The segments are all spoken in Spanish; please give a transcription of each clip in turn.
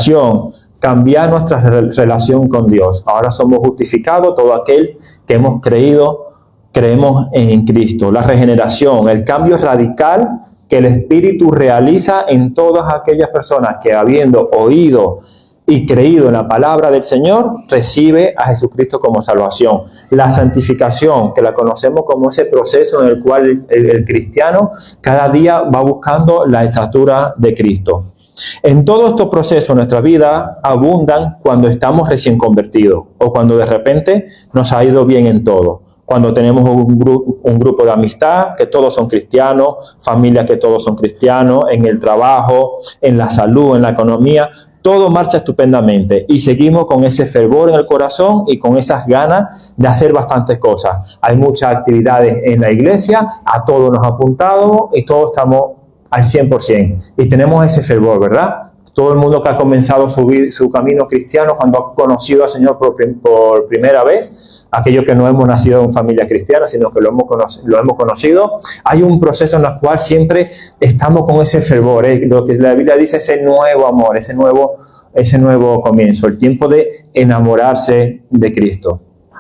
santificación, cambiar nuestra relación con Dios. Ahora somos justificados, todo aquel que hemos creemos en Cristo. La regeneración, el cambio radical que el Espíritu realiza en todas aquellas personas que, habiendo oído y creído en la palabra del Señor, recibe a Jesucristo como salvación. La santificación, que la conocemos como ese proceso en el cual el cristiano cada día va buscando la estatura de Cristo. En todos estos procesos nuestra vida abundan cuando estamos recién convertidos o cuando de repente nos ha ido bien en todo. Cuando tenemos un grupo de amistad que todos son cristianos, familia que todos son cristianos, en el trabajo, en la salud, en la economía, todo marcha estupendamente y seguimos con ese fervor en el corazón y con esas ganas de hacer bastantes cosas. Hay muchas actividades en la iglesia, a todos nos ha apuntado y todos estamos al 100%. Y tenemos ese fervor, ¿verdad? Todo el mundo que ha comenzado su camino cristiano cuando ha conocido al Señor por primera vez, aquellos que no hemos nacido en familia cristiana, sino que lo hemos conocido, hay un proceso en el cual siempre estamos con ese fervor, lo que la Biblia dice, ese nuevo amor, ese nuevo comienzo, el tiempo de enamorarse de Cristo,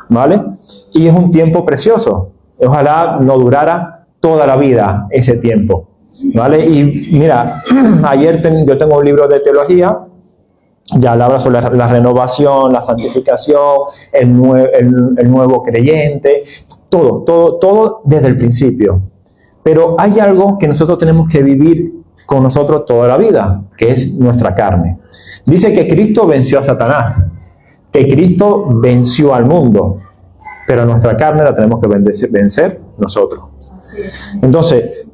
¿vale? Y es un tiempo precioso, ojalá no durara toda la vida ese tiempo, ¿vale? Y mira, ayer yo tengo un libro de teología, ya habla sobre la renovación, la santificación, el nuevo creyente, todo desde el principio. Pero hay algo que nosotros tenemos que vivir con nosotros toda la vida, que es nuestra carne. Dice que Cristo venció a Satanás, que Cristo venció al mundo, pero nuestra carne la tenemos que vencer nosotros. Entonces,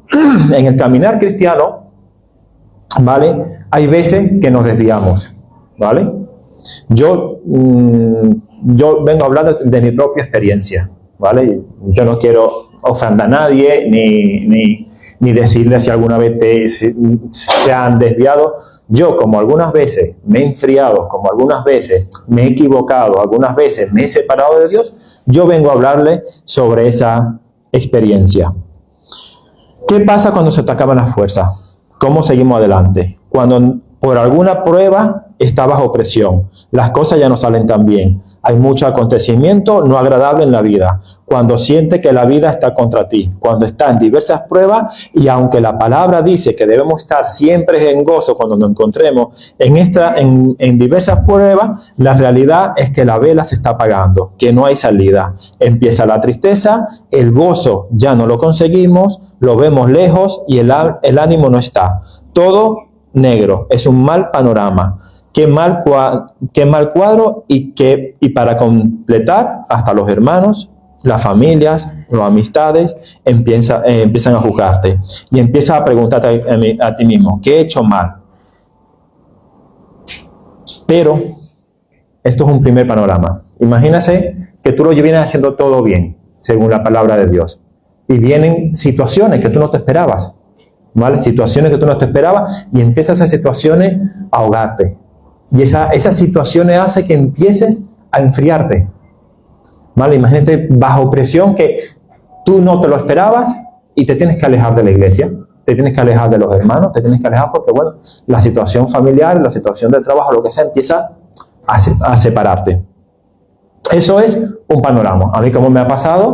en el caminar cristiano, ¿vale? Hay veces que nos desviamos, ¿vale? Yo vengo a hablar de mi propia experiencia, ¿vale? Yo no quiero ofender a nadie, ni decirle si alguna vez se han desviado. Yo, como algunas veces me he enfriado, como algunas veces me he equivocado, algunas veces me he separado de Dios, yo vengo a hablarle sobre esa experiencia. ¿Qué pasa cuando se te acaban las fuerzas? ¿Cómo seguimos adelante? Cuando por alguna prueba está bajo presión, las cosas ya no salen tan bien, hay mucho acontecimiento no agradable en la vida, cuando sientes que la vida está contra ti, cuando está en diversas pruebas y aunque la palabra dice que debemos estar siempre en gozo cuando nos encontremos en diversas pruebas, la realidad es que la vela se está apagando, que no hay salida, empieza la tristeza, el gozo ya no lo conseguimos, lo vemos lejos y el ánimo no está, todo negro, es un mal panorama. Qué mal cuadro y para completar, hasta los hermanos, las familias, las amistades empiezan a juzgarte y empiezas a preguntarte a ti mismo, ¿qué he hecho mal? Pero esto es un primer panorama. Imagínate que tú lo vienes haciendo todo bien, según la palabra de Dios, y vienen situaciones que tú no te esperabas, ¿vale? Situaciones que tú no te esperabas y empiezas esas situaciones a ahogarte. Y esas situaciones hacen que empieces a enfriarte, ¿vale? Imagínate bajo presión que tú no te lo esperabas y te tienes que alejar de la iglesia, te tienes que alejar de los hermanos, te tienes que alejar porque, bueno, la situación familiar, la situación del trabajo, lo que sea, empieza a separarte. Eso es un panorama. A mí, como me ha pasado,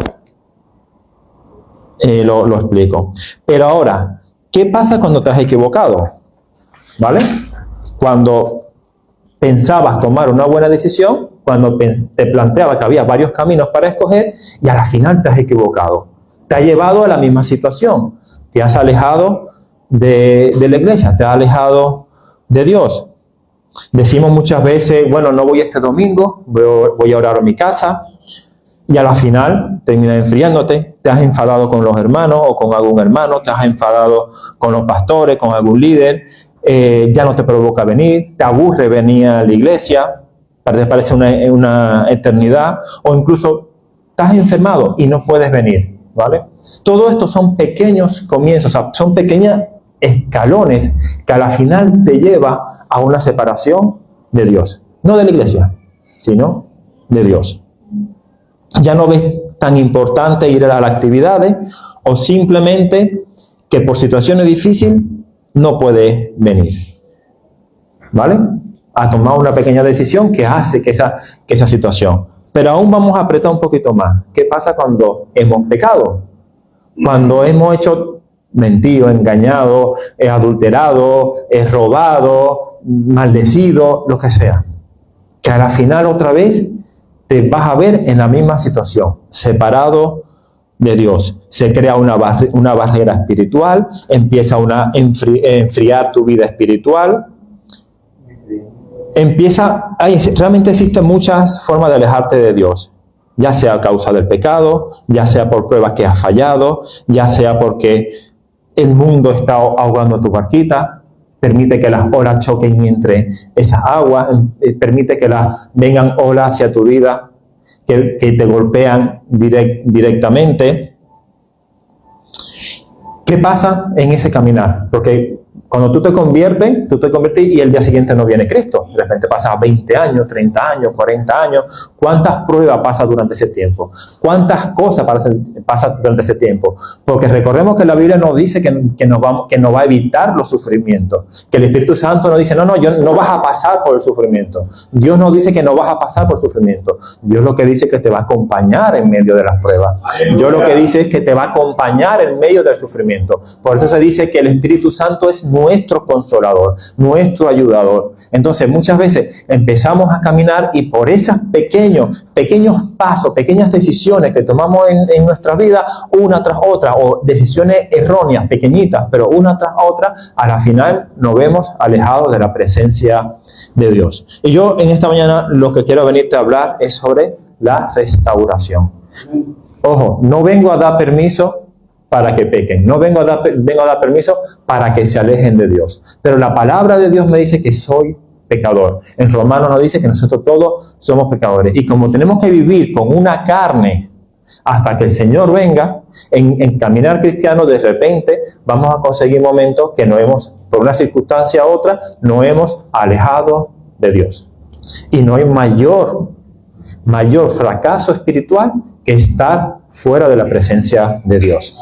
lo explico. Pero ahora, ¿qué pasa cuando te has equivocado? ¿Vale? Cuando pensabas tomar una buena decisión, cuando te planteabas que había varios caminos para escoger y a la final te has equivocado. Te ha llevado a la misma situación. Te has alejado de la iglesia, te has alejado de Dios. Decimos muchas veces, bueno, no voy este domingo, voy a orar en mi casa, y a la final terminas enfriándote, te has enfadado con los hermanos o con algún hermano, te has enfadado con los pastores, con algún líder, ya no te provoca venir, te aburre venir a la iglesia, te parece una eternidad, o incluso estás enfermado y no puedes venir, ¿vale? Todo esto son pequeños comienzos, o sea, son pequeños escalones que a la final te lleva a una separación de Dios, no de la iglesia, sino de Dios. Ya no ves tan importante ir a las actividades o simplemente que por situaciones difíciles no puedes venir, ¿vale? a tomar una pequeña decisión que hace que esa situación. Pero aún vamos a apretar un poquito más. ¿Qué pasa cuando hemos pecado? Cuando hemos hecho mentido, engañado, adulterado, robado, maldecido, lo que sea. Que a la final otra vez te vas a ver en la misma situación, separado de Dios. Se crea una barrera espiritual, empieza a enfriar tu vida espiritual. Realmente existen muchas formas de alejarte de Dios, ya sea a causa del pecado, ya sea por pruebas que has fallado, ya sea porque el mundo está ahogando tu barquita, permite que las olas choquen entre esas aguas, permite que vengan olas hacia tu vida, que te golpean directamente. ¿Qué pasa en ese caminar? Porque cuando tú te conviertes y el día siguiente no viene Cristo. De repente pasas 20 años, 30 años, 40 años. ¿Cuántas pruebas pasan durante ese tiempo? ¿Cuántas cosas pasan durante ese tiempo? Porque recordemos que la Biblia nos dice que nos va a evitar los sufrimientos. Que el Espíritu Santo nos dice, no vas a pasar por el sufrimiento. Dios nos dice que no vas a pasar por sufrimiento. Dios lo que dice es que te va a acompañar en medio de las pruebas. Dios lo que dice es que te va a acompañar en medio del sufrimiento. Por eso se dice que el Espíritu Santo es nuestro consolador, nuestro ayudador. Entonces muchas veces empezamos a caminar y por esos pequeños pasos, pequeñas decisiones que tomamos en nuestra vida, una tras otra, o decisiones erróneas, pequeñitas, pero una tras otra, a la final nos vemos alejados de la presencia de Dios. Y yo en esta mañana lo que quiero venirte a hablar es sobre la restauración. Ojo, no vengo a dar permiso para que pequen. No vengo a dar permiso para que se alejen de Dios. Pero la palabra de Dios me dice que soy pecador. En Romanos nos dice que nosotros todos somos pecadores. Y como tenemos que vivir con una carne hasta que el Señor venga, en caminar cristiano, de repente vamos a conseguir momentos que por una circunstancia u otra, nos hemos alejado de Dios. Y no hay mayor fracaso espiritual que estar fuera de la presencia de Dios.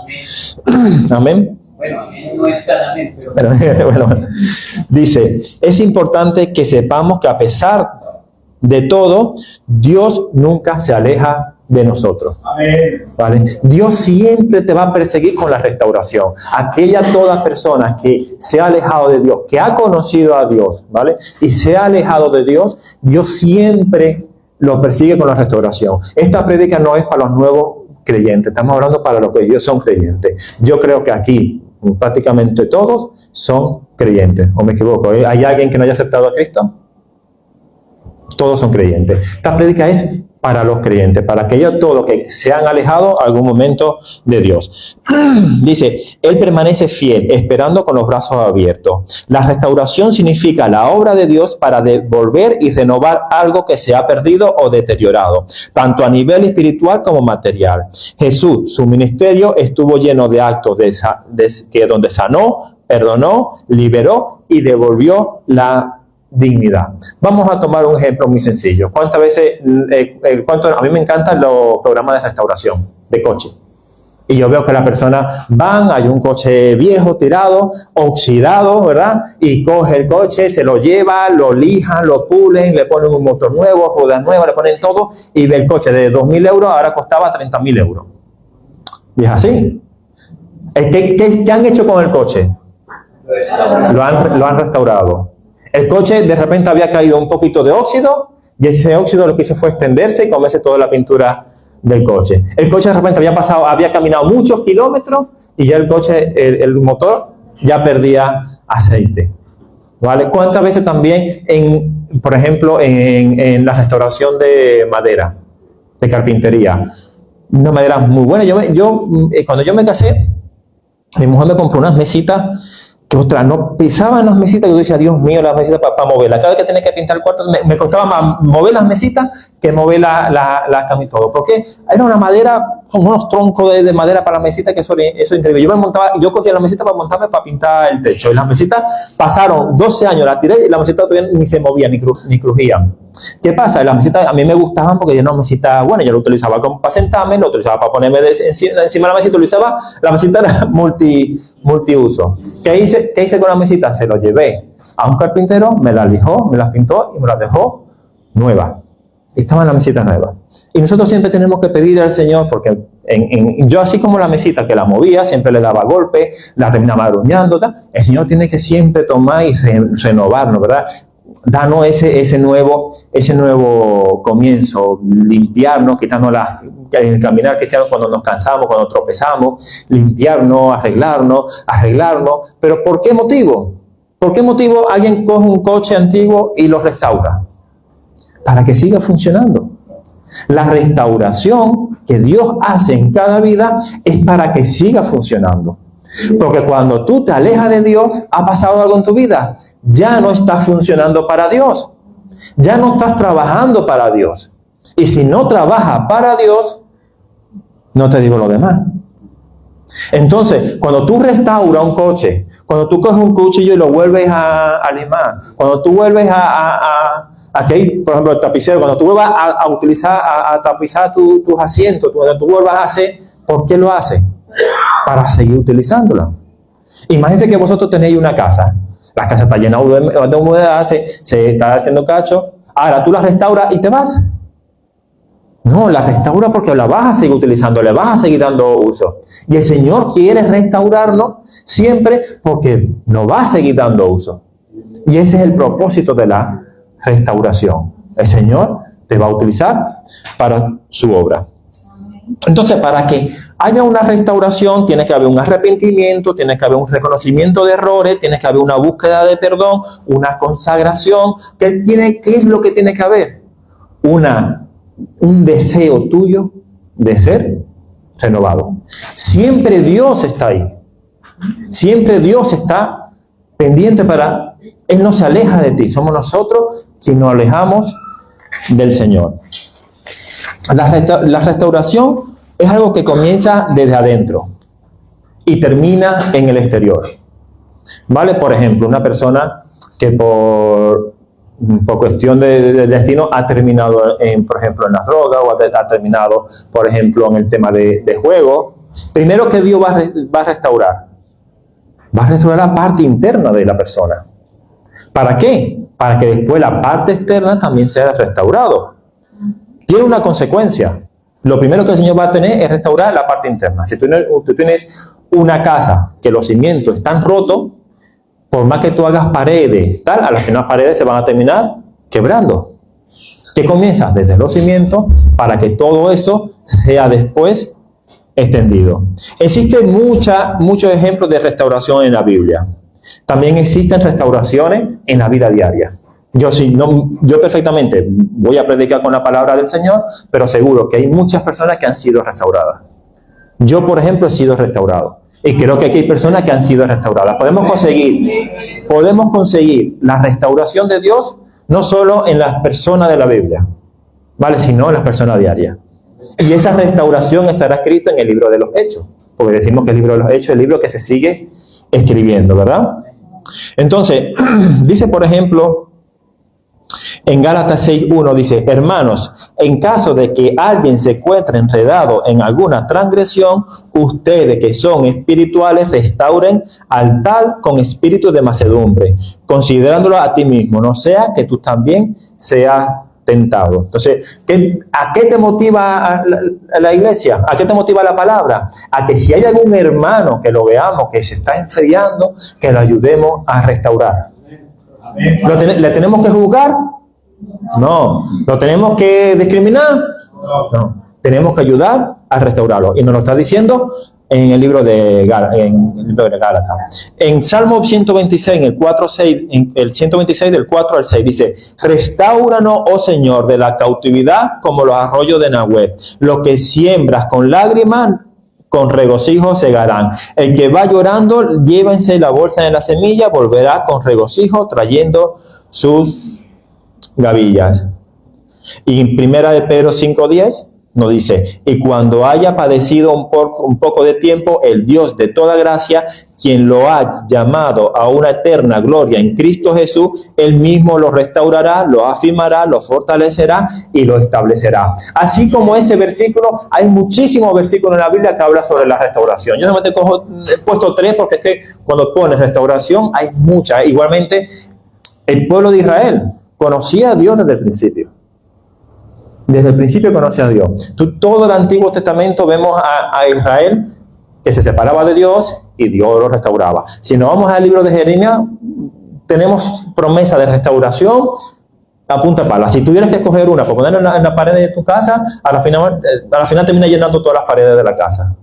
Amén. Bueno, amén no es tan amén, pero bueno. Dice, es importante que sepamos que a pesar de todo, Dios nunca se aleja de nosotros. Amén. ¿Vale? Dios siempre te va a perseguir con la restauración. Toda persona que se ha alejado de Dios, que ha conocido a Dios, ¿vale? Y se ha alejado de Dios, Dios siempre lo persigue con la restauración. Esta prédica no es para los nuevos creyentes, estamos hablando para los que ellos son creyentes. Yo creo que aquí prácticamente todos son creyentes, ¿o me equivoco? ¿Hay alguien que no haya aceptado a Cristo? Todos son creyentes. Esta prédica es para los creyentes, para aquellos todos que se han alejado algún momento de Dios. Dice, Él permanece fiel, esperando con los brazos abiertos. La restauración significa la obra de Dios para devolver y renovar algo que se ha perdido o deteriorado, tanto a nivel espiritual como material. Jesús, su ministerio estuvo lleno de actos donde sanó, perdonó, liberó y devolvió la dignidad. Vamos a tomar un ejemplo muy sencillo. ¿Cuántas veces, a mí me encantan los programas de restauración de coche? Y yo veo que la persona hay un coche viejo, tirado, oxidado, ¿verdad? Y coge el coche, se lo lleva, lo lijan, lo pulen, le ponen un motor nuevo, ruedas nuevas, le ponen todo, y el coche de 2.000 euros ahora costaba 30.000 euros. Y es así. ¿Qué han hecho con el coche? Lo han restaurado. El coche de repente había caído un poquito de óxido y ese óxido lo que hizo fue extenderse y comerse toda la pintura del coche. El coche de repente había caminado muchos kilómetros y ya el coche, el motor ya perdía aceite. ¿Vale? ¿Cuántas veces también, por ejemplo, en la restauración de madera, de carpintería? Una madera muy buena. Cuando yo me casé, mi mujer me compró unas mesitas que, ostras, no pisaban las mesitas, que yo decía, Dios mío, las mesitas para moverlas. Cada vez que tenía que pintar el cuarto, me costaba más mover las mesitas que mover la cama y todo. Porque era una madera, con unos troncos de madera para las mesitas, que eso es increíble. Yo cogía las mesitas para montarme para pintar el techo. Y las mesitas pasaron 12 años, las tiré y las mesitas todavía ni se movían, ni crujían. ¿Qué pasa? Las mesitas a mí me gustaban porque eran mesitas buenas. Yo lo utilizaba para sentarme, lo utilizaba para ponerme encima de la mesita, la mesita era multiuso. ¿Qué hice con la mesita? Se lo llevé. a un carpintero, me la lijó, me la pintó y me la dejó nueva. Estaba en la mesita nueva. Y nosotros siempre tenemos que pedir al Señor, porque yo así como la mesita que la movía, siempre le daba golpe, la terminaba aruñando, el Señor tiene que siempre tomar y renovarnos, ¿verdad? Darnos ese nuevo comienzo, limpiarnos, quitarnos el caminar cristiano cuando nos cansamos, cuando tropezamos, limpiarnos, arreglarnos. ¿Pero por qué motivo? ¿Por qué motivo alguien coge un coche antiguo y lo restaura? Para que siga funcionando. La restauración que Dios hace en cada vida es para que siga funcionando. Porque cuando tú te alejas de Dios, ha pasado algo en tu vida. Ya no estás funcionando para Dios. Ya no estás trabajando para Dios. Y si no trabajas para Dios, no te digo lo demás. Entonces, cuando tú restauras un coche, cuando tú coges un cuchillo y lo vuelves a limar, cuando tú vuelves aquí, por ejemplo, el tapicero, cuando tú vuelvas a utilizar, a tapizar tus asientos, cuando tú vuelvas a hacer, ¿por qué lo haces? Para seguir utilizándola. Imagínense que vosotros tenéis una casa. La casa está llena de humedad, se está haciendo cacho. Ahora tú la restauras y te vas. No, la restaura porque la vas a seguir utilizando, le vas a seguir dando uso. Y el Señor quiere restaurarnos siempre porque nos va a seguir dando uso. Y ese es el propósito de la restauración. El Señor te va a utilizar para su obra. Entonces, para que haya una restauración, tiene que haber un arrepentimiento, tiene que haber un reconocimiento de errores, tiene que haber una búsqueda de perdón, una consagración. ¿Qué es lo que tiene que haber? Un deseo tuyo de ser renovado. Siempre Dios está ahí. Siempre Dios está pendiente Él no se aleja de ti. Somos nosotros quienes nos alejamos del Señor. La restauración es algo que comienza desde adentro y termina en el exterior. ¿Vale? Por ejemplo, una persona que por cuestión de destino ha terminado, por ejemplo, en las drogas o ha terminado, por ejemplo, en el tema de juego. Primero, ¿qué Dios va a restaurar? Va a restaurar la parte interna de la persona. ¿Para qué? Para que después la parte externa también sea restaurado. Tiene una consecuencia. Lo primero que el Señor va a tener es restaurar la parte interna. Si tú tienes una casa que los cimientos están rotos, por más que tú hagas paredes, a las final paredes se van a terminar quebrando. ¿Qué comienza? Desde los cimientos para que todo eso sea después extendido. Existen muchos ejemplos de restauración en la Biblia. También existen restauraciones en la vida diaria. Yo perfectamente voy a predicar con la palabra del Señor, pero seguro que hay muchas personas que han sido restauradas. Yo, por ejemplo, he sido restaurado. Y creo que aquí hay personas que han sido restauradas. Podemos conseguir la restauración de Dios no solo en las personas de la Biblia, ¿vale? Sino en las personas diarias. Y esa restauración estará escrita en el libro de los Hechos. Porque decimos que el libro de los Hechos es el libro que se sigue escribiendo, ¿verdad? Entonces, dice, por ejemplo, en Gálatas 6:1 dice: hermanos, en caso de que alguien se encuentre enredado en alguna transgresión, ustedes que son espirituales restauren al tal con espíritu de mansedumbre, considerándolo a ti mismo, no sea que tú también seas tentado. Entonces, ¿a qué te motiva la iglesia? ¿A qué te motiva la palabra? A que si hay algún hermano que lo veamos que se está enfriando, que lo ayudemos a restaurar. ¿Le tenemos que juzgar? No. ¿Lo tenemos que discriminar? No. Tenemos que ayudar a restaurarlo. Y nos lo está diciendo en el libro de Gálatas. En Salmo 126, en el 4:6, en el 126 del 4 al 6, dice: restáuranos, oh Señor, de la cautividad como los arroyos de Nahuel. Lo que siembras con lágrimas, con regocijo segarán. El que va llorando, llévense la bolsa de la semilla, volverá con regocijo trayendo sus gavillas. Y en primera de Pedro 5:10 nos dice: y cuando haya padecido un poco de tiempo, el Dios de toda gracia, quien lo ha llamado a una eterna gloria en Cristo Jesús, Él mismo lo restaurará, lo afirmará, lo fortalecerá y lo establecerá. Así como ese versículo, hay muchísimos versículos en la Biblia que hablan sobre la restauración. Yo solamente he puesto 3 porque es que cuando pones restauración hay muchas. Igualmente, El pueblo de Israel conocía a Dios desde el principio. Desde el principio conocía a Dios. Todo el Antiguo Testamento vemos a Israel que se separaba de Dios y Dios lo restauraba. Si nos vamos al libro de Jeremías, tenemos promesa de restauración a punta pala. Si tuvieras que escoger una para ponerla en la pared de tu casa, a la final termina llenando todas las paredes de la casa.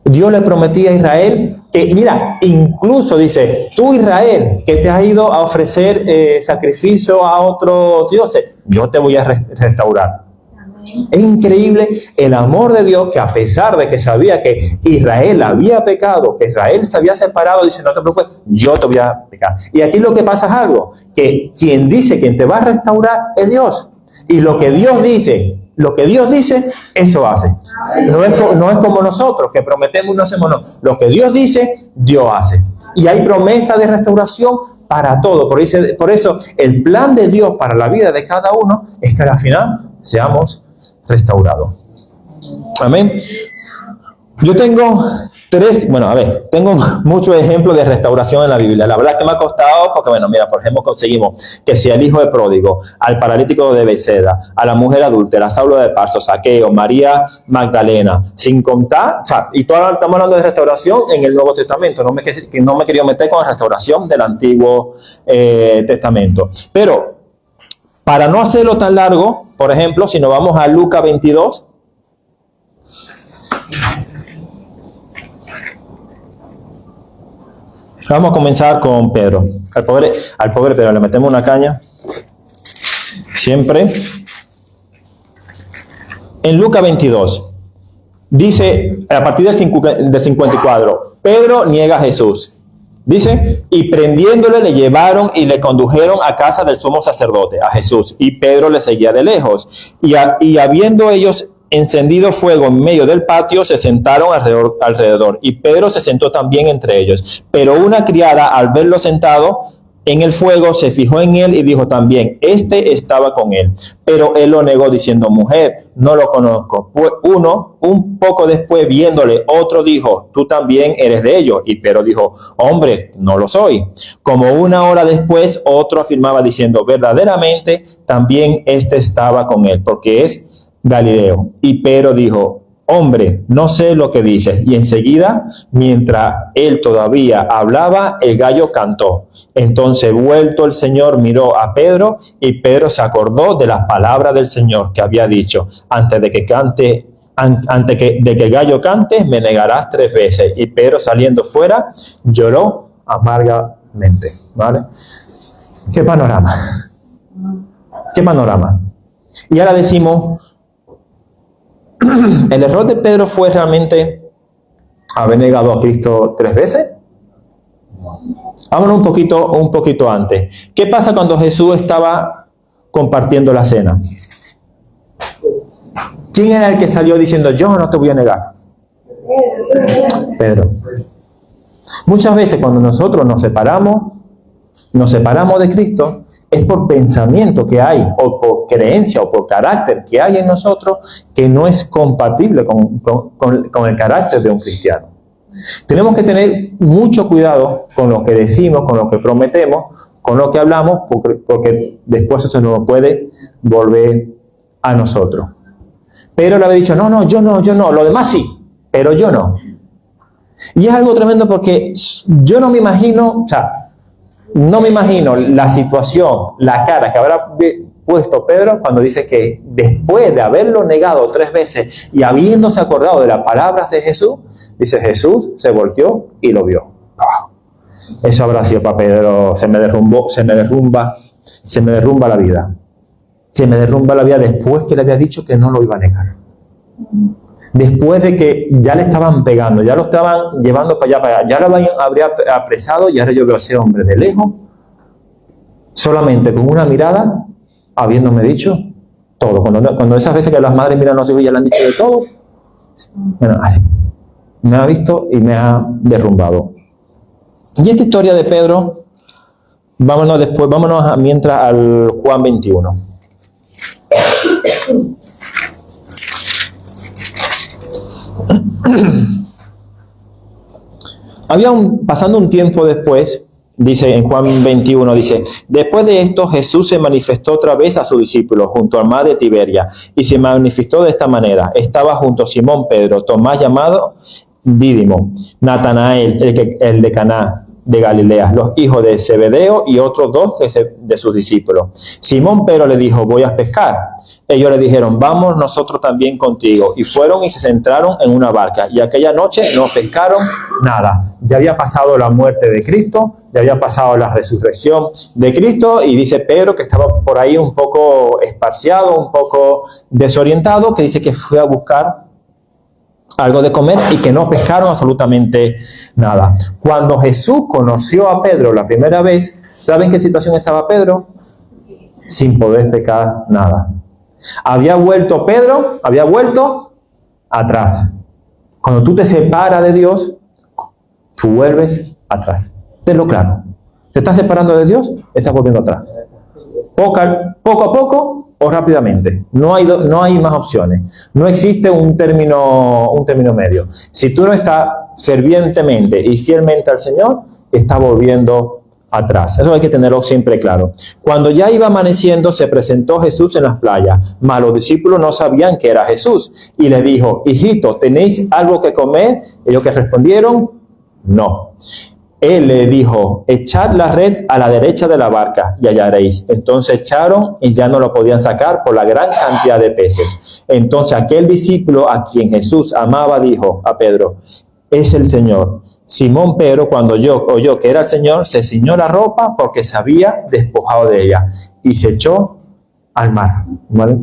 Dios le prometía a Israel que, mira, incluso dice, tú Israel, que te has ido a ofrecer sacrificio a otros dioses, yo te voy a restaurar. Es increíble el amor de Dios, que a pesar de que sabía que Israel había pecado, que Israel se había separado, dice, no te preocupes, yo te voy a pecar. Y aquí lo que pasa es algo, que quien te va a restaurar es Dios. Y lo que Dios dice, eso hace. No es como nosotros, que prometemos y no hacemos, no. Lo que Dios dice, Dios hace. Y hay promesa de restauración para todo. Por eso el plan de Dios para la vida de cada uno es que al final seamos restaurados. Amén. Yo tengo tengo muchos ejemplos de restauración en la Biblia. La verdad que me ha costado, porque mira, por ejemplo, conseguimos que si al hijo de pródigo, al paralítico de Bethesda, a la mujer adúltera, a Saulo de Tarso, Zaqueo, María Magdalena, sin contar, y estamos hablando de restauración en el Nuevo Testamento. No me quería meter con la restauración del Antiguo Testamento. Pero, para no hacerlo tan largo, por ejemplo, si nos vamos a Lucas 22, vamos a comenzar con Pedro. Al pobre Pedro le metemos una caña. Siempre. En Lucas 22, dice, a partir del 54, Pedro niega a Jesús. Dice, y prendiéndole le llevaron y le condujeron a casa del sumo sacerdote, a Jesús. Y Pedro le seguía de lejos. Y habiendo ellos encendido fuego en medio del patio, se sentaron alrededor. Y Pedro se sentó también entre ellos. Pero una criada, al verlo sentado en el fuego, se fijó en él y dijo también, este estaba con él. Pero él lo negó diciendo, mujer, no lo conozco. Pues un poco después, viéndole, otro dijo, tú también eres de ellos. Y Pedro dijo, hombre, no lo soy. Como una hora después, otro afirmaba diciendo, verdaderamente también este estaba con él, porque es Galileo. Y Pedro dijo, hombre, no sé lo que dices. Y enseguida, mientras él todavía hablaba, el gallo cantó. Entonces, vuelto el Señor, miró a Pedro, y Pedro se acordó de las palabras del Señor que había dicho, antes de que el gallo cante, me negarás 3 veces. Y Pedro, saliendo fuera, lloró amargamente. ¿Vale? ¿Qué panorama? ¿Qué panorama? Y ahora decimos, ¿el error de Pedro fue realmente haber negado a Cristo 3 veces? Vámonos un poquito antes. ¿Qué pasa cuando Jesús estaba compartiendo la cena? ¿Quién era el que salió diciendo, yo no te voy a negar? Pedro. Muchas veces cuando nosotros nos separamos de Cristo, es por pensamiento que hay, o por creencia, o por carácter que hay en nosotros, que no es compatible con el carácter de un cristiano. Tenemos que tener mucho cuidado con lo que decimos, con lo que prometemos, con lo que hablamos, porque después eso se nos puede volver a nosotros. Pedro le había dicho, no, yo no, lo demás sí, pero yo no. Y es algo tremendo porque yo no me imagino, la situación, la cara que habrá puesto Pedro cuando dice que después de haberlo negado 3 veces y habiéndose acordado de las palabras de Jesús, dice Jesús se volteó y lo vio. Eso habrá sido para Pedro, se me derrumba la vida. Se me derrumba la vida después que le había dicho que no lo iba a negar. Después de que ya le estaban pegando, ya lo estaban llevando para allá, ya lo habría apresado, y ahora yo veo a ese hombre de lejos, solamente con una mirada, habiéndome dicho todo. Cuando esas veces que las madres miran a los hijos y ya le han dicho de todo, bueno, así. Me ha visto y me ha derrumbado. Y esta historia de Pedro, vámonos mientras al Juan 21. Pasando un tiempo después, Dice en Juan 21, dice, después de esto Jesús se manifestó otra vez a sus discípulos junto al mar de Tiberia y se manifestó de esta manera. Estaba junto a Simón Pedro, Tomás llamado Dídimo, Natanael, el de Caná de Galilea, los hijos de Zebedeo y otros dos de sus discípulos. Simón Pedro le dijo, voy a pescar. Ellos le dijeron, vamos nosotros también contigo. Y fueron y se centraron en una barca. Y aquella noche no pescaron nada. Ya había pasado la muerte de Cristo, ya había pasado la resurrección de Cristo. Y dice Pedro, que estaba por ahí un poco esparciado, un poco desorientado, que dice que fue a buscar algo de comer y que no pescaron absolutamente nada. Cuando Jesús conoció a Pedro la primera vez, ¿saben qué situación estaba Pedro? Sin poder pescar nada. Había vuelto Pedro, había vuelto atrás. Cuando tú te separas de Dios, tú vuelves atrás. Tenlo claro. ¿Te estás separando de Dios? Estás volviendo atrás. Poco a poco o rápidamente. No hay más opciones. No existe un término medio. Si tú no estás fervientemente y fielmente al Señor, estás volviendo atrás. Eso hay que tenerlo siempre claro. Cuando ya iba amaneciendo, se presentó Jesús en las playas, mas los discípulos no sabían que era Jesús. Y les dijo, hijito, ¿tenéis algo que comer? Ellos que respondieron, no. Él le dijo, echad la red a la derecha de la barca y hallaréis. Entonces echaron y ya no lo podían sacar por la gran cantidad de peces. Entonces aquel discípulo a quien Jesús amaba dijo a Pedro, es el Señor. Simón Pedro, cuando oyó que era el Señor, se ciñó la ropa porque se había despojado de ella y se echó al mar. ¿Vale?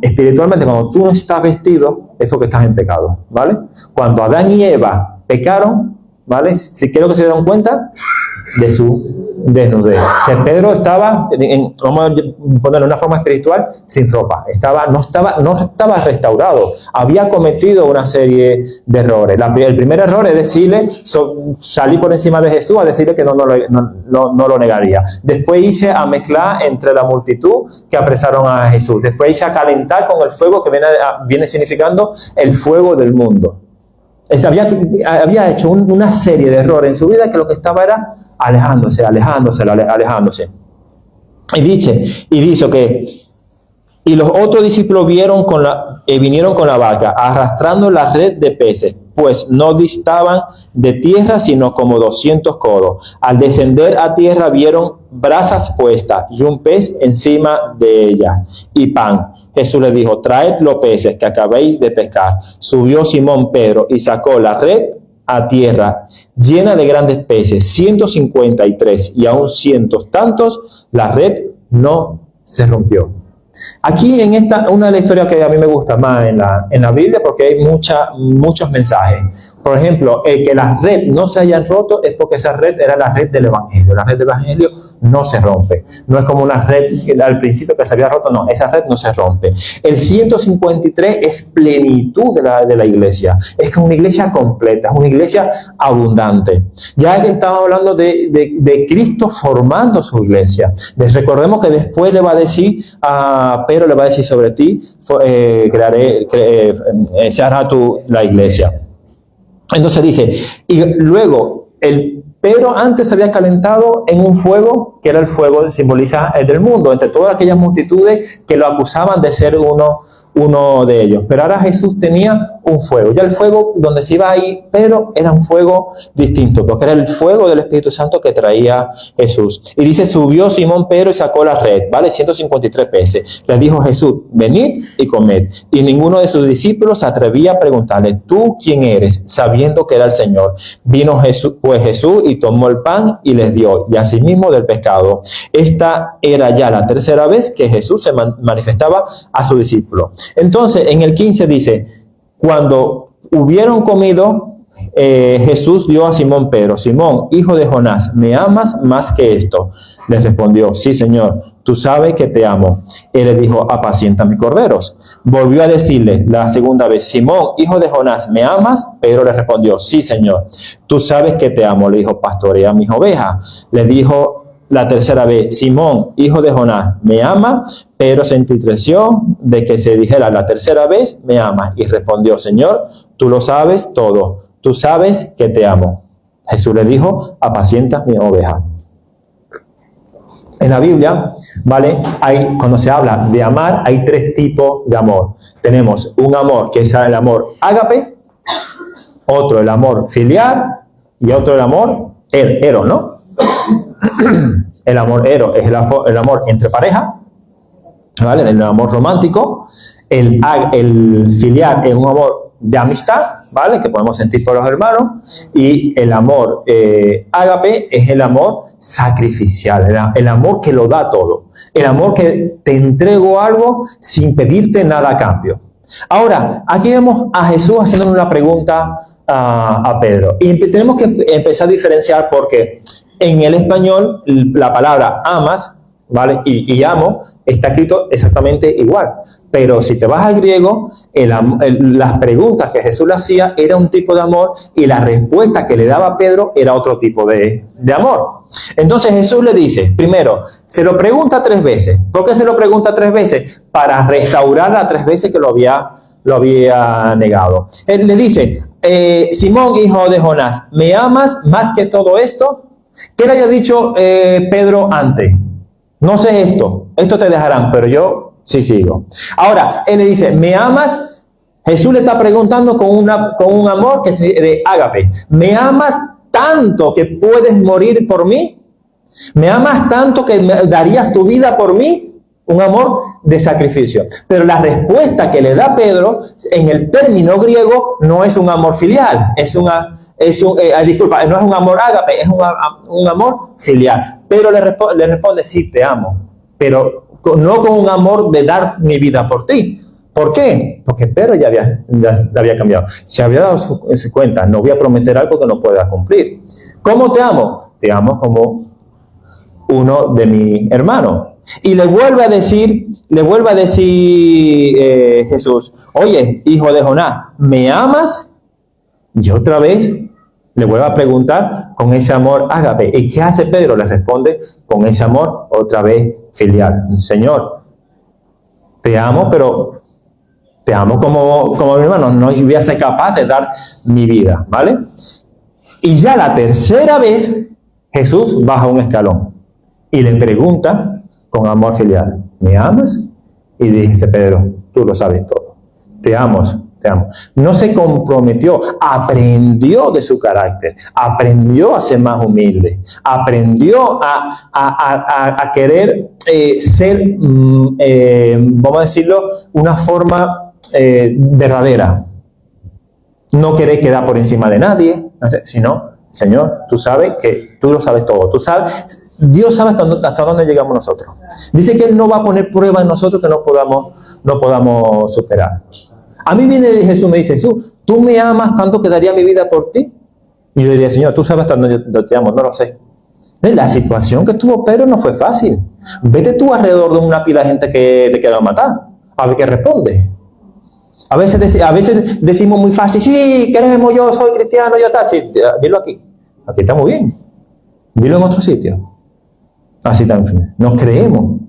Espiritualmente, cuando tú no estás vestido, es porque estás en pecado. ¿Vale? Cuando Adán y Eva pecaron, ¿vale? Si quiero que se dieron cuenta de su desnudez. O sea, Pedro estaba, vamos a ponerlo de una forma espiritual, sin ropa. No estaba restaurado. Había cometido una serie de errores. El primer error es decirle, salí por encima de Jesús a decirle que no lo negaría. Después hice a mezclar entre la multitud que apresaron a Jesús. Después hice a calentar con el fuego que viene significando el fuego del mundo. Había hecho una serie de errores en su vida que lo que estaba era alejándose. Y dice que y los otros discípulos vinieron con la barca arrastrando la red de peces, pues no distaban de tierra sino como 200 codos. Al descender a tierra vieron brasas puestas y un pez encima de ellas y pan. Jesús les dijo, traed los peces que acabéis de pescar. Subió Simón Pedro y sacó la red a tierra llena de grandes peces, 153, y aún cientos tantos, la red no se rompió. Aquí una de las historias que a mí me gusta más en la Biblia, porque hay muchos mensajes. Por ejemplo, el que las redes no se hayan roto es porque esa red era la red del Evangelio. La red del Evangelio no se rompe. No es como una red que al principio que se había roto, no, esa red no se rompe. El 153 es plenitud de la iglesia. Es una iglesia completa, es una iglesia abundante. Ya que estamos hablando de Cristo formando su iglesia. Recordemos que después le va a decir a Pedro, le va a decir sobre ti, se hará la iglesia. Entonces dice, y luego Pedro antes se había calentado en un fuego que era el fuego que simboliza el del mundo, entre todas aquellas multitudes que lo acusaban de ser uno de ellos. Pero ahora Jesús tenía un fuego. Ya el fuego donde se iba ahí Pedro era un fuego distinto, porque era el fuego del Espíritu Santo que traía Jesús. Y dice, subió Simón Pedro y sacó la red, ¿vale? 153 peces. Le dijo Jesús, venid y comed. Y ninguno de sus discípulos se atrevía a preguntarle, ¿tú quién eres? Sabiendo que era el Señor. Vino Jesús y tomó el pan y les dio, y asimismo del pescado. Esta era ya la tercera vez que Jesús se manifestaba a sus discípulos. Entonces, en el 15 dice, cuando hubieron comido, Jesús dio a Simón Pedro, Simón, hijo de Jonás, ¿me amas más que esto? Le respondió, sí, Señor, tú sabes que te amo. Él le dijo, apacienta mis corderos. Volvió a decirle la segunda vez, Simón, hijo de Jonás, ¿me amas? Pedro le respondió, sí, Señor, tú sabes que te amo. Le dijo, pastorea mis ovejas. Le dijo la tercera vez, Simón, hijo de Jonás, ¿me ama? Pedro se entristeció de que se dijera la tercera vez, ¿me amas? Y respondió, Señor, tú lo sabes todo, tú sabes que te amo. Jesús le dijo, apacienta mis ovejas. En la Biblia, ¿vale? Cuando se habla de amar, hay tres tipos de amor. Tenemos un amor que es el amor ágape, otro el amor filial y otro el amor eros, ¿no? El amor eros es el amor entre pareja, ¿vale? El amor romántico. El filial es un amor de amistad, ¿vale? Que podemos sentir por los hermanos. Y el amor ágape es el amor sacrificial, el amor que lo da todo. El amor que te entrego algo sin pedirte nada a cambio. Ahora, aquí vemos a Jesús haciendo una pregunta a Pedro. Y tenemos que empezar a diferenciar porque en el español la palabra amas, ¿vale? Y amo está escrito exactamente igual. Pero si te vas al griego, las preguntas que Jesús le hacía era un tipo de amor y la respuesta que le daba a Pedro era otro tipo de amor. Entonces Jesús le dice, primero, se lo pregunta 3 veces. ¿Por qué se lo pregunta 3 veces? Para restaurar las 3 veces que lo había negado. Él le dice, Simón, hijo de Jonás, ¿me amas más que todo esto? ¿Qué le había dicho Pedro antes? No sé esto te dejarán, pero yo sí sigo. Ahora, él le dice, ¿me amas? Jesús le está preguntando con un amor que es de ágape. ¿Me amas tanto que puedes morir por mí? ¿Me amas tanto que darías tu vida por mí? Un amor de sacrificio. Pero la respuesta que le da Pedro en el término griego no es un amor filial, disculpa, no es un amor ágape, es un amor filial. Pedro le responde, sí, te amo, pero no con un amor de dar mi vida por ti. ¿Por qué? Porque Pedro ya había cambiado. Se había dado su cuenta, no voy a prometer algo que no pueda cumplir. ¿Cómo te amo? Te amo como uno de mis hermanos. Y le vuelve a decir Jesús, oye, hijo de Jonás, ¿me amas? Y otra vez le vuelve a preguntar con ese amor ágape. ¿Y qué hace Pedro? Le responde con ese amor otra vez filial. Señor, te amo, pero te amo como mi hermano. No voy a ser capaz de dar mi vida, ¿vale? Y ya la tercera vez Jesús baja un escalón y le pregunta con amor filial, ¿me amas? Y dice Pedro, tú lo sabes todo. Te amo, te amo. No se comprometió, aprendió de su carácter, aprendió a ser más humilde, aprendió a querer ser, vamos a decirlo, una forma verdadera. No querer quedar por encima de nadie, sino, Señor, tú sabes que tú lo sabes todo. Tú sabes, Dios sabe hasta dónde llegamos nosotros. Dice que Él no va a poner prueba en nosotros que no podamos superar. A mí viene Jesús, me dice, Jesús, ¿tú me amas tanto que daría mi vida por ti? Y yo diría, Señor, tú sabes hasta dónde yo te amo, no lo sé. La situación que tuvo Pedro no fue fácil. Vete tú alrededor de una pila de gente que te quiera matar, a ver qué responde. A veces decimos muy fácil, sí, queremos, yo soy cristiano, yo tal. Sí, dilo aquí. Aquí está muy bien. Dilo en otro sitio. Así también. Nos creemos.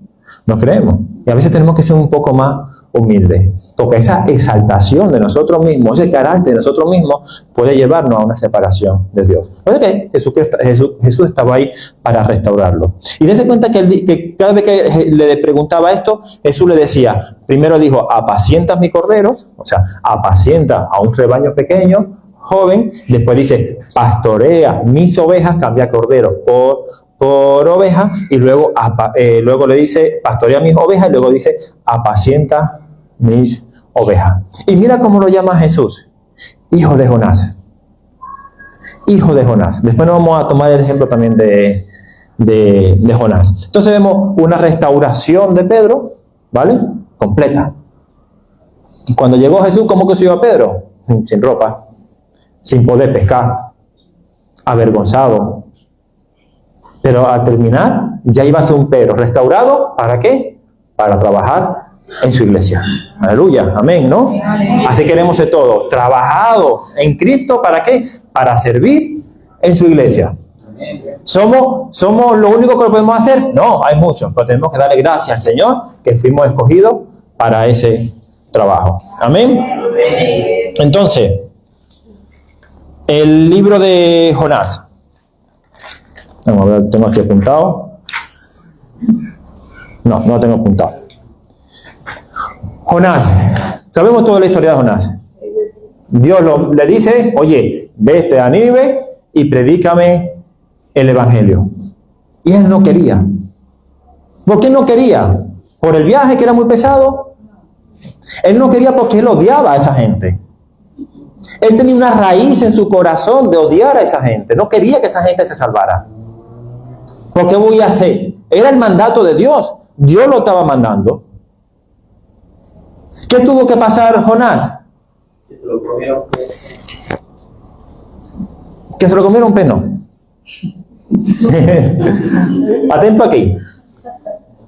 Y a veces tenemos que ser un poco más humildes. Porque esa exaltación de nosotros mismos, ese carácter de nosotros mismos, puede llevarnos a una separación de Dios. Oye, Jesús estaba ahí para restaurarlo. Y dése cuenta que cada vez que le preguntaba esto, Jesús le decía, primero dijo, apacientas mis corderos, o sea, apacienta a un rebaño pequeño, joven. Después dice, pastorea mis ovejas, cambia cordero por oveja, y luego le dice, pastorea mis ovejas, y luego dice, apacienta mis ovejas. Y mira cómo lo llama Jesús, hijo de Jonás. Hijo de Jonás. Después nos vamos a tomar el ejemplo también de Jonás. Entonces vemos una restauración de Pedro, ¿vale? Completa. Cuando llegó Jesús, ¿cómo que se iba Pedro? Sin ropa, sin poder pescar, avergonzado. Pero al terminar, ya iba a ser un Pedro restaurado, ¿para qué? Para trabajar en su iglesia. Aleluya, amén, ¿no? Así queremos ser todos, trabajado en Cristo, ¿para qué? Para servir en su iglesia. ¿Somos lo único que lo podemos hacer? No, hay muchos, pero tenemos que darle gracias al Señor que fuimos escogidos para ese trabajo. Amén. Entonces, El libro de Jonás. Vamos a ver, tengo aquí apuntado. No lo tengo apuntado. Jonás. Sabemos toda la historia de Jonás. Dios le dice, oye, vete a Nínive y predícame el evangelio. Y él no quería. ¿Por qué no quería? ¿Por el viaje que era muy pesado? Él no quería porque él odiaba a esa gente. Él tenía una raíz en su corazón de odiar a esa gente. No quería que esa gente se salvara. ¿Por qué voy a hacer? Era el mandato de Dios. Dios lo estaba mandando. ¿Qué tuvo que pasar Jonás? Que se lo comieron pez, no. Atento aquí.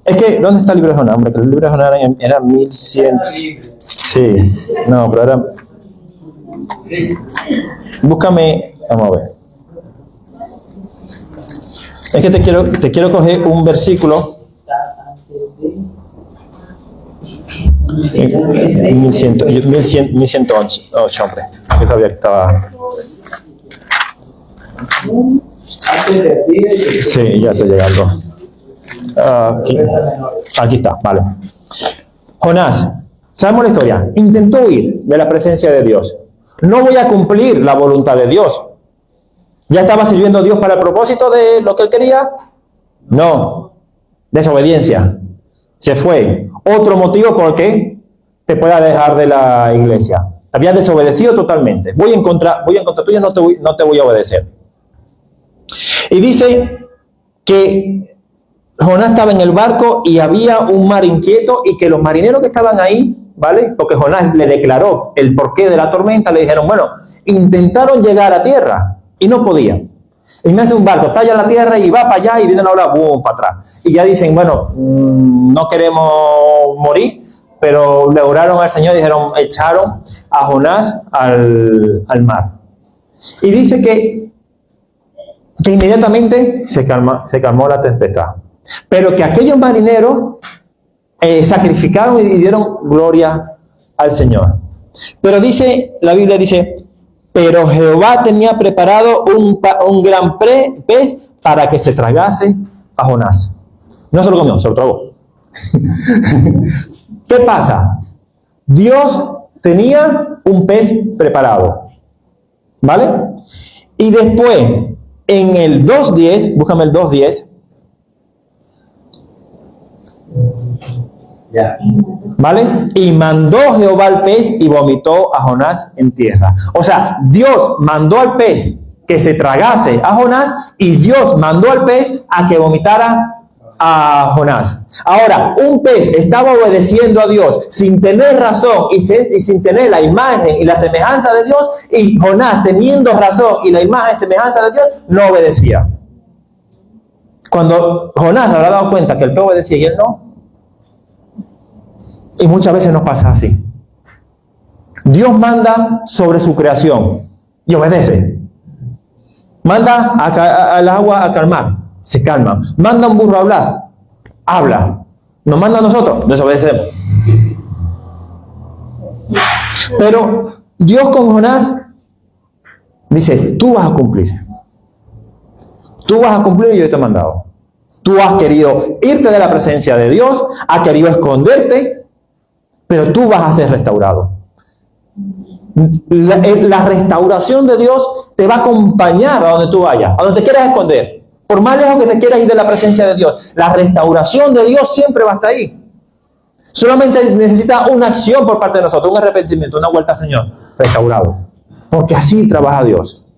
Es que, ¿dónde está el libro de Jonás? Hombre, que el libro de Jonás era 1100. Sí, no, pero era. Búscame, vamos a ver. Es que te quiero coger un versículo. 1108, hombre. Yo sabía que estaba. Sí, ya estoy llegando. Aquí está, vale. Jonás, sabemos la historia. Intentó huir de la presencia de Dios. No voy a cumplir la voluntad de Dios. ¿Ya estaba sirviendo a Dios para el propósito de lo que él quería? No. Desobediencia. Se fue. Otro motivo por qué te pueda dejar de la iglesia. Te habías desobedecido totalmente. Voy en contra tuya, no te voy a obedecer. Y dice que Jonás estaba en el barco y había un mar inquieto y que los marineros que estaban ahí, ¿vale? Porque Jonás le declaró el porqué de la tormenta, le dijeron, bueno, intentaron llegar a tierra y no podían. Y me hace un barco, está allá en la tierra y va para allá y viene una ola, boom, para atrás. Y ya dicen, bueno, no queremos morir, pero le oraron al Señor y dijeron, echaron a Jonás al mar. Y dice que inmediatamente se calmó la tempestad. Pero que aquellos marineros sacrificaron y dieron gloria al Señor. Pero dice, la Biblia dice, pero Jehová tenía preparado un gran pez para que se tragase a Jonás. No se lo comió, se lo tragó. ¿Qué pasa? Dios tenía un pez preparado, ¿vale? Y después, en el 2.10, búscame el 2.10. ¿Vale? Y mandó Jehová al pez y vomitó a Jonás en tierra. O sea, Dios mandó al pez que se tragase a Jonás y Dios mandó al pez a que vomitara a Jonás. Ahora, un pez estaba obedeciendo a Dios sin tener razón y sin tener la imagen y la semejanza de Dios, y Jonás, teniendo razón y la imagen y semejanza de Dios, no obedecía. Cuando Jonás habrá dado cuenta que el pez obedecía y él no. Y muchas veces nos pasa así. Dios manda sobre su creación y obedece. Manda al agua a calmar, se calma. Manda a un burro a hablar, habla. Nos manda a nosotros, desobedecemos. Pero Dios con Jonás dice, tú vas a cumplir. Tú vas a cumplir y yo te he mandado. Tú has querido irte de la presencia de Dios, has querido esconderte, pero tú vas a ser restaurado. La restauración de Dios te va a acompañar a donde tú vayas, a donde te quieras esconder. Por más lejos que te quieras ir de la presencia de Dios, la restauración de Dios siempre va a estar ahí. Solamente necesita una acción por parte de nosotros, un arrepentimiento, una vuelta al Señor, restaurado. Porque así trabaja Dios.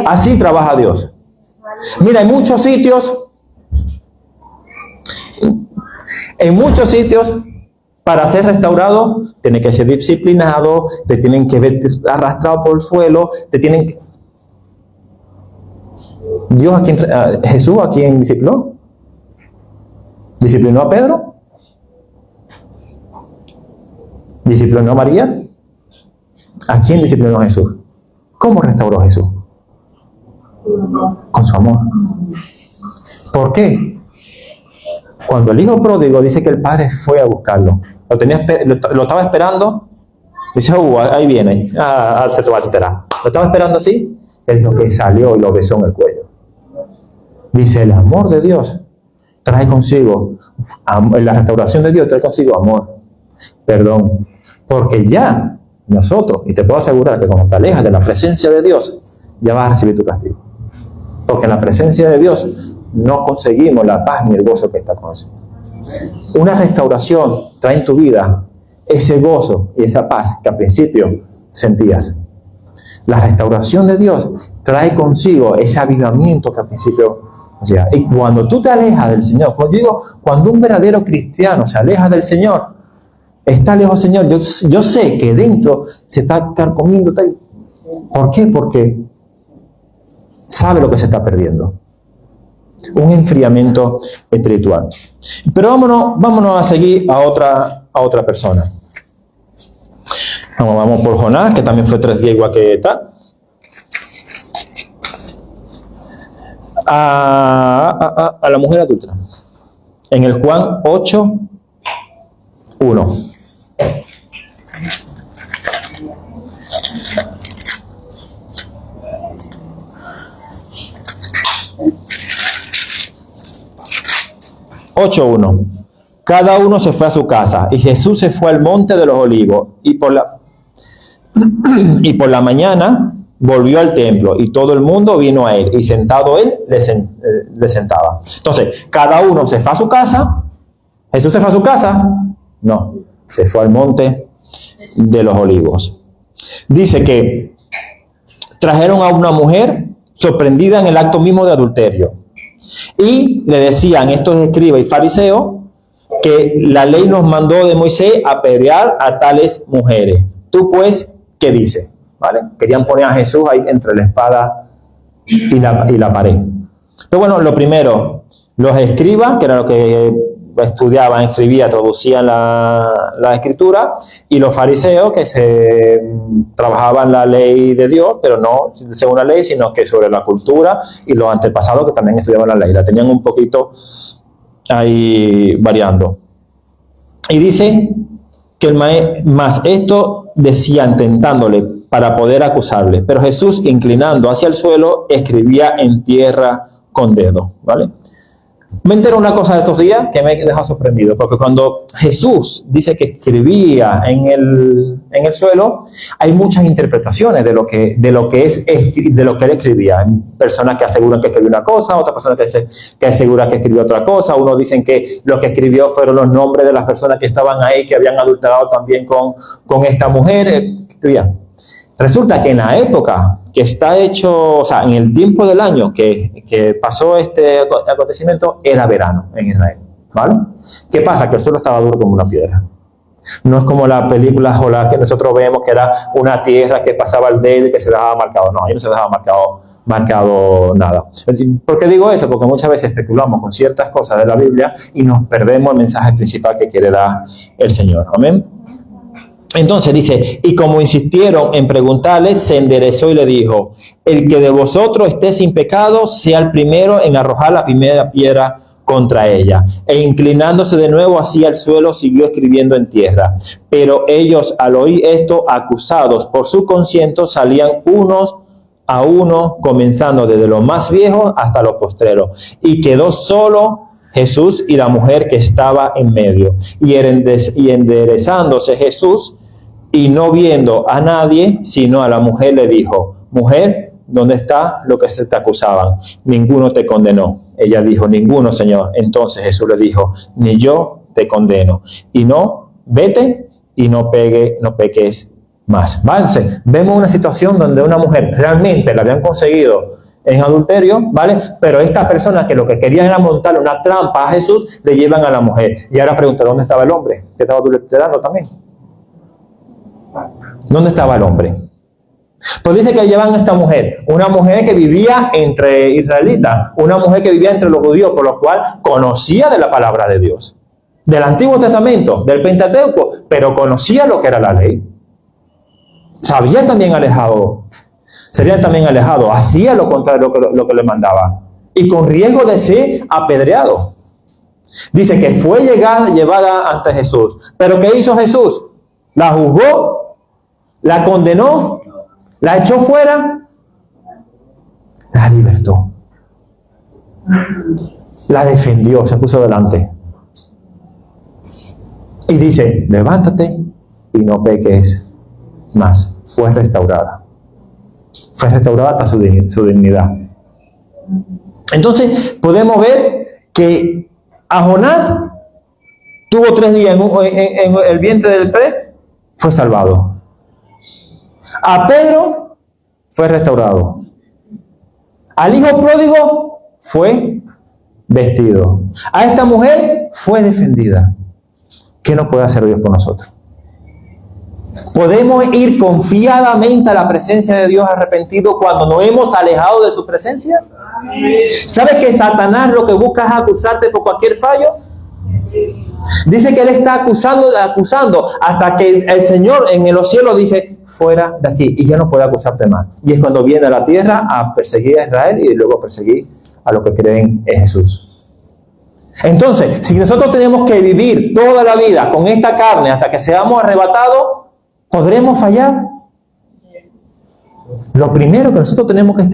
Así trabaja Dios. Mira, en muchos sitios, para ser restaurado, tienes que ser disciplinado, te tienen que ver arrastrado por el suelo, Jesús a quién disciplinó. ¿Disciplinó a Pedro? ¿Disciplinó a María? ¿A quién disciplinó Jesús? ¿Cómo restauró Jesús? Con su amor. ¿Por qué? Cuando el hijo pródigo dice que el padre fue a buscarlo, lo estaba esperando, dice, ahí viene, se te va a enterar. ¿Lo estaba esperando así? Él dijo que salió y lo besó en el cuello. Dice, el amor de Dios trae consigo, la restauración de Dios trae consigo amor, perdón. Porque ya nosotros, y te puedo asegurar que cuando te alejas de la presencia de Dios, ya vas a recibir tu castigo. Porque en la presencia de Dios no conseguimos la paz ni el gozo que está con eso. Una restauración trae en tu vida ese gozo y esa paz que al principio sentías. La restauración de Dios trae consigo ese avivamiento que al principio, o sea, y cuando tú te alejas del Señor, cuando un verdadero cristiano se aleja del Señor, está lejos del Señor, yo sé que dentro se está carcomiendo. ¿Por qué? Porque sabe lo que se está perdiendo. Un enfriamiento espiritual. Pero vámonos a seguir a otra persona. Vamos por Jonás, que también fue 3 días igual que tal. A la mujer adúltera. En el Juan 8, 1. Cada uno se fue a su casa, y Jesús se fue al monte de los olivos, y por la mañana volvió al templo, y todo el mundo vino a él, y sentado él le sentaba. Entonces, cada uno se fue a su casa. ¿Jesús se fue a su casa? No, se fue al monte de los olivos. Dice que trajeron a una mujer sorprendida en el acto mismo de adulterio. Y le decían estos escribas y fariseos que la ley nos mandó de Moisés apedrear a tales mujeres. Tú pues, ¿qué dices? ¿Vale? Querían poner a Jesús ahí entre la espada y la pared. Pero bueno, lo primero, los escribas, que era lo que estudiaban, escribían, traducían la escritura, y los fariseos, que se trabajaban la ley de Dios, pero no según la ley, sino que sobre la cultura, y los antepasados que también estudiaban la ley. La tenían un poquito ahí variando. Y dice que más esto decían tentándole para poder acusarle, pero Jesús, inclinando hacia el suelo, escribía en tierra con dedo, ¿vale? Me entero una cosa de estos días que me deja sorprendido, porque cuando Jesús dice que escribía en el suelo, hay muchas interpretaciones de lo que él escribía. Hay personas que aseguran que escribió una cosa, otras personas que aseguran que escribió otra cosa. Unos dicen que lo que escribió fueron los nombres de las personas que estaban ahí, que habían adulterado también con esta mujer. Escribía. Resulta que en la época que está hecho, o sea, en el tiempo del año que pasó este acontecimiento, era verano en Israel, ¿vale? ¿Qué pasa? Que el suelo estaba duro como una piedra. No es como la película Jolá que nosotros vemos, que era una tierra que pasaba el dedo y que se dejaba marcado. No, ahí no se dejaba marcado nada. ¿Por qué digo eso? Porque muchas veces especulamos con ciertas cosas de la Biblia y nos perdemos el mensaje principal que quiere dar el Señor. Amén. Entonces dice, y como insistieron en preguntarle, se enderezó y le dijo, el que de vosotros esté sin pecado, sea el primero en arrojar la primera piedra contra ella. E inclinándose de nuevo hacia el suelo, siguió escribiendo en tierra. Pero ellos, al oír esto, acusados por su conciencia, salían unos a uno, comenzando desde los más viejos hasta los postreros. Y quedó solo Jesús y la mujer que estaba en medio. Y enderezándose Jesús, y no viendo a nadie, sino a la mujer, le dijo, mujer, ¿dónde está lo que se te acusaban? Ninguno te condenó. Ella dijo, ninguno, Señor. Entonces Jesús le dijo, ni yo te condeno. Y no, vete y no peques más. ¿Vale? Vemos una situación donde una mujer realmente la habían conseguido en adulterio, ¿vale? Pero estas personas que lo que querían era montar una trampa a Jesús, le llevan a la mujer. Y ahora pregunta, ¿dónde estaba el hombre? Que estaba adulterando también. ¿Dónde estaba el hombre? Pues dice que llevan a esta mujer, una mujer que vivía entre israelitas, una mujer que vivía entre los judíos, por lo cual conocía de la palabra de Dios, del Antiguo Testamento, del Pentateuco, pero conocía lo que era la ley. Sería también alejado, hacía lo contrario lo que le mandaba, y con riesgo de ser apedreado. Dice que fue llevada ante Jesús, pero ¿qué hizo Jesús? ¿La juzgó? ¿La condenó? la echó fuera, la libertó. La defendió, se puso delante. Y dice, levántate y no peques más. Fue restaurada. Fue restaurada hasta su dignidad. Entonces, podemos ver que a Jonás tuvo 3 días en el vientre del pez, fue salvado. A Pedro fue restaurado. Al hijo pródigo fue vestido. A esta mujer fue defendida. ¿Qué nos puede hacer Dios por nosotros? Podemos ir confiadamente a la presencia de Dios arrepentido cuando nos hemos alejado de su presencia. ¿Sabes que Satanás lo que busca es acusarte por cualquier fallo? Dice que él está acusando hasta que el Señor en los cielos dice, fuera de aquí, y ya no puede acusarte más. Y es cuando viene a la tierra a perseguir a Israel y luego a perseguir a los que creen en Jesús. Entonces, si nosotros tenemos que vivir toda la vida con esta carne hasta que seamos arrebatados, ¿podremos fallar? Lo primero que nosotros tenemos que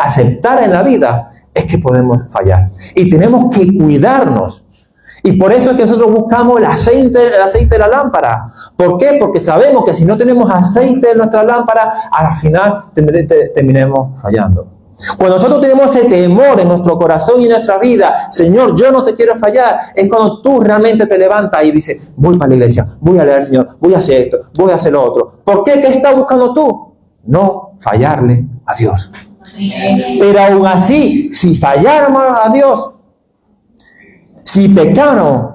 aceptar en la vida es que podemos fallar. Y tenemos que cuidarnos. Y por eso es que nosotros buscamos el aceite de la lámpara. ¿Por qué? Porque sabemos que si no tenemos aceite en nuestra lámpara, al final terminemos fallando. Cuando nosotros tenemos ese temor en nuestro corazón y en nuestra vida, Señor, yo no te quiero fallar, es cuando tú realmente te levantas y dices, voy para la iglesia, voy a leer al Señor, voy a hacer esto, voy a hacer lo otro. ¿Por qué? ¿Qué estás buscando tú? No fallarle a Dios. Pero aún así, si falláramos a Dios, si pecamos,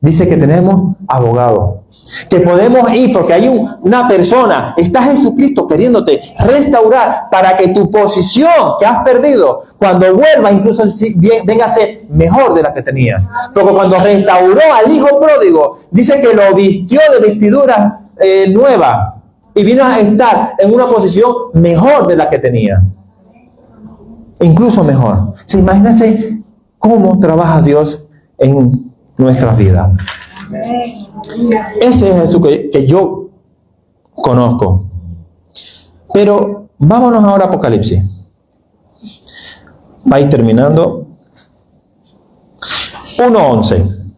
dice que tenemos abogado, que podemos ir porque hay una persona, está Jesucristo queriéndote restaurar para que tu posición que has perdido, cuando vuelva incluso venga a ser mejor de la que tenías. Porque cuando restauró al hijo pródigo, dice que lo vistió de vestidura nueva y vino a estar en una posición mejor de la que tenía. Incluso mejor. ¿Se imagínense cómo trabaja Dios en nuestras vidas? Ese es Jesús que yo conozco. Pero vámonos ahora a Apocalipsis. Va a ir terminando. 1:11.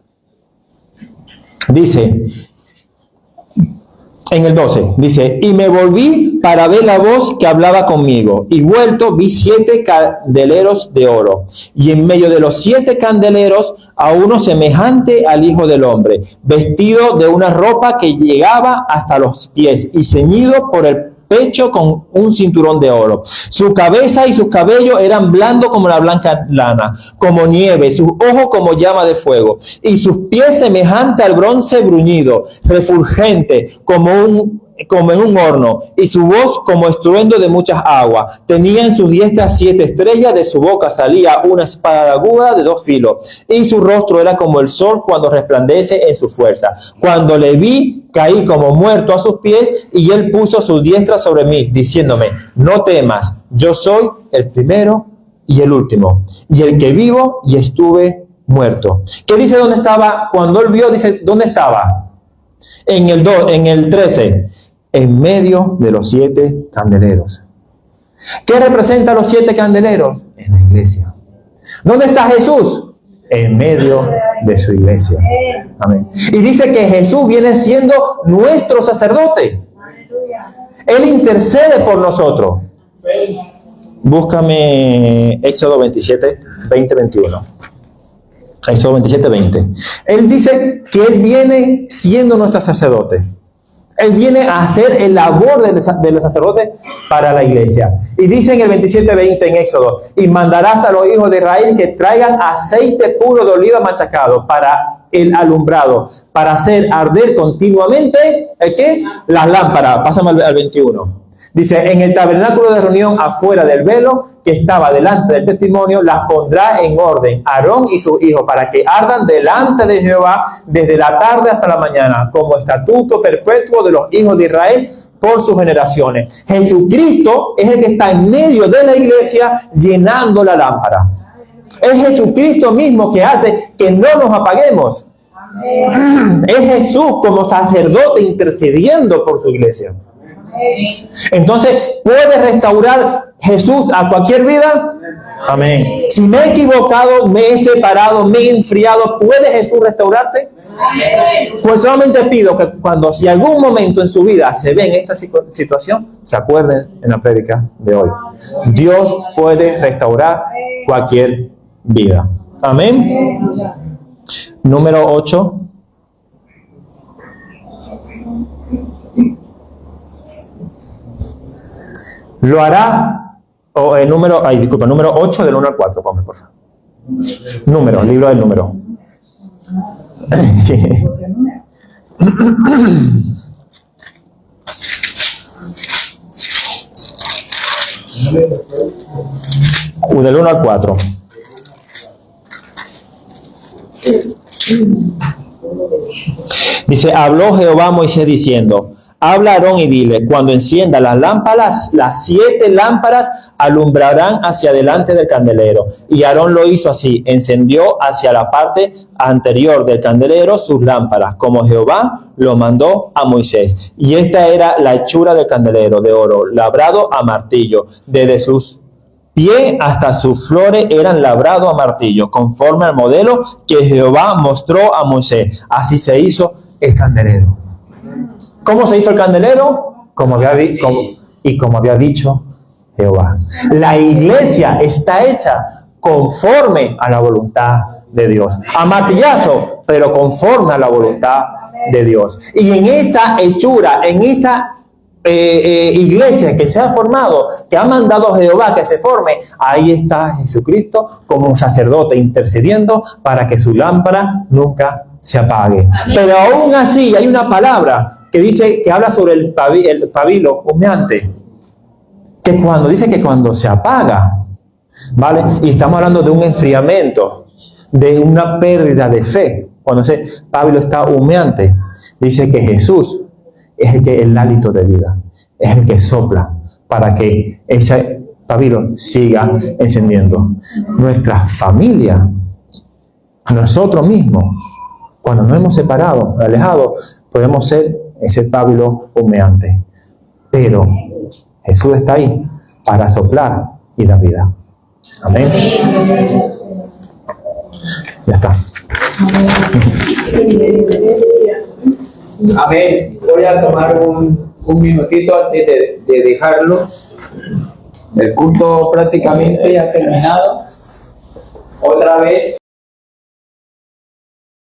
Dice, en el 12, dice, y me volví para ver la voz que hablaba conmigo, y vuelto vi 7 candeleros de oro, y en medio de los 7 candeleros a uno semejante al Hijo del Hombre, vestido de una ropa que llegaba hasta los pies, y ceñido por el pecho con un cinturón de oro. Su cabeza y sus cabellos eran blandos como la blanca lana, como nieve, sus ojos como llama de fuego, y sus pies semejante al bronce bruñido, refulgente como en un horno, y su voz como estruendo de muchas aguas. Tenía en su diestra 7 estrellas, de su boca salía una espada aguda de 2 filos, y su rostro era como el sol cuando resplandece en su fuerza. Cuando le vi, caí como muerto a sus pies, y él puso su diestra sobre mí, diciéndome, no temas, yo soy el primero y el último, y el que vivo y estuve muerto. ¿Qué dice dónde estaba? Cuando él vio, dice, ¿dónde estaba? En el 13, en medio de los 7 candeleros. ¿Qué representa los 7 candeleros? En la iglesia. ¿Dónde está Jesús? En medio de su iglesia. Amén. Y dice que Jesús viene siendo nuestro sacerdote. Él intercede por nosotros. Búscame Éxodo 27, 20, 21. Éxodo 27, 20. Él dice que Él viene siendo nuestro sacerdote. Él viene a hacer el labor del sacerdote para la iglesia. Y dice en el 27:20 en Éxodo, y mandarás a los hijos de Israel que traigan aceite puro de oliva machacado para el alumbrado, para hacer arder continuamente, ¿el qué? Las lámparas. Pásame al 21. Dice, en el tabernáculo de reunión afuera del velo que estaba delante del testimonio, las pondrá en orden Aarón y sus hijos para que ardan delante de Jehová desde la tarde hasta la mañana, como estatuto perpetuo de los hijos de Israel por sus generaciones. Jesucristo es el que está en medio de la iglesia llenando la lámpara. Es Jesucristo mismo que hace que no nos apaguemos. Es Jesús como sacerdote intercediendo por su iglesia. Entonces, ¿puede restaurar Jesús a cualquier vida? Amén. Si me he equivocado, me he separado, me he enfriado, ¿puede Jesús restaurarte? Pues solamente pido que cuando, si algún momento en su vida se ve en esta situación, se acuerden en la prédica de hoy. Dios puede restaurar cualquier vida. Amén. Número 8. Lo hará, número 8 del 1 al 4, ponme por favor. Número, libro del número. Del 1 al 4. Dice, habló Jehová a Moisés diciendo, habla a Aarón y dile, cuando encienda las lámparas, las 7 lámparas alumbrarán hacia delante del candelero. Y Aarón lo hizo así, encendió hacia la parte anterior del candelero sus lámparas, como Jehová lo mandó a Moisés. Y esta era la hechura del candelero de oro, labrado a martillo, desde sus pies hasta sus flores eran labrados a martillo, conforme al modelo que Jehová mostró a Moisés. Así se hizo el candelero. ¿Cómo se hizo el candelero? Como había dicho Jehová. La iglesia está hecha conforme a la voluntad de Dios. A martillazo, pero conforme a la voluntad de Dios. Y en esa hechura, en esa iglesia que se ha formado, que ha mandado Jehová que se forme, ahí está Jesucristo como un sacerdote intercediendo para que su lámpara nunca se apague. Pero aún así hay una palabra que dice, que habla sobre el pabilo humeante, que cuando se apaga, ¿vale? Y estamos hablando de un enfriamiento, de una pérdida de fe. Cuando ese pabilo está humeante, dice que Jesús es el hálito de vida, es el que sopla para que ese pabilo siga encendiendo. Nuestra familia, nosotros mismos, cuando nos hemos separado, alejado, podemos ser ese pábilo humeante. Pero Jesús está ahí para soplar y dar vida. Amén. Ya está. Amén. Voy a tomar un minutito antes de dejarlos. El culto prácticamente ya ha terminado. Otra vez.